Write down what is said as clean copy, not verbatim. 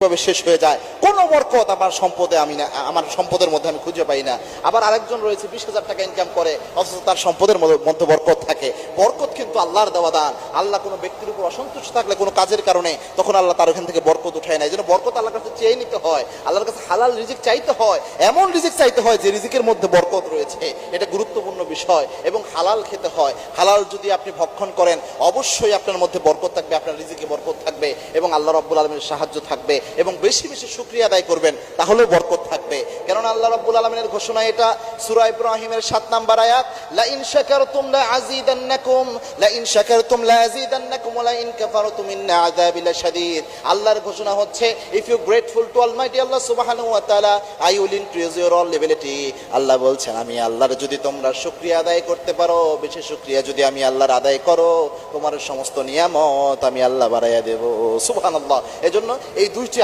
শেষ হয়ে যায়, কোনো বরকত আমার সম্পদে আমার সম্পদের মধ্যে আমি খুঁজে পাই না। আবার আরেকজন রয়েছে 20,000 টাকা ইনকাম করে, অথচ তার সম্পদের মধ্যে বরকত থাকে। বরকত কিন্তু আল্লাহর দেওয়া দান। আল্লাহ কোনো ব্যক্তির উপর অসন্তুষ্ট থাকলে কোনো কাজের কারণে, তখন আল্লাহ তার ওখান থেকে বরকত উঠায় না। এই জন্য বরকত আল্লাহর কাছে চেয়ে নিতে হয়, আল্লাহর কাছে হালাল রিজিক চাইতে হয়, এমন রিজিক চাইতে হয় যে রিজিকের মধ্যে বরকত রয়েছে। এটা গুরুত্বপূর্ণ বিষয়। এবং হালাল খেতে হয়। হালাল যদি আপনি ভক্ষণ করেন, অবশ্যই আপনার মধ্যে বরকত থাকবে, আপনার রিজিকে বরকত থাকবে এবং আল্লাহ রাব্বুল আলামিনের সাহায্য থাকবে। এবং বেশি বেশি শুকরিয়া আদায় করবেন, তাহলেও বরকত থাকবে। কারণ আল্লাহ রাব্বুল আলামিনের ঘোষণা, এটা সূরা ইব্রাহিমের 7 নম্বর আয়াত, লা ইন শাকারতুম লা আযীদান্নাকুম লা ইন শাকারতুম লা আযীদান্নাকুম ওয়া লা ইন কাফারতুম ইন্না আযাবি লাশাদীদ। আল্লাহর ঘোষণা হচ্ছে, if you grateful to Almighty Allah সুবহানাহু ওয়া তাআলা, I will increase your all লেভেলিটি। আল্লাহ বলছেন, আমি আল্লাহর যদি তোমরা শুকরিয়া আদায় করতে পারো, বেশি শুকরিয়া যদি আমি আল্লাহর আদায় করো, তোমার সমস্ত নিয়ামত আমি আল্লাহ বাড়াইয়া দেব। সুবহানাল্লাহ। এজন্য এই দুইটি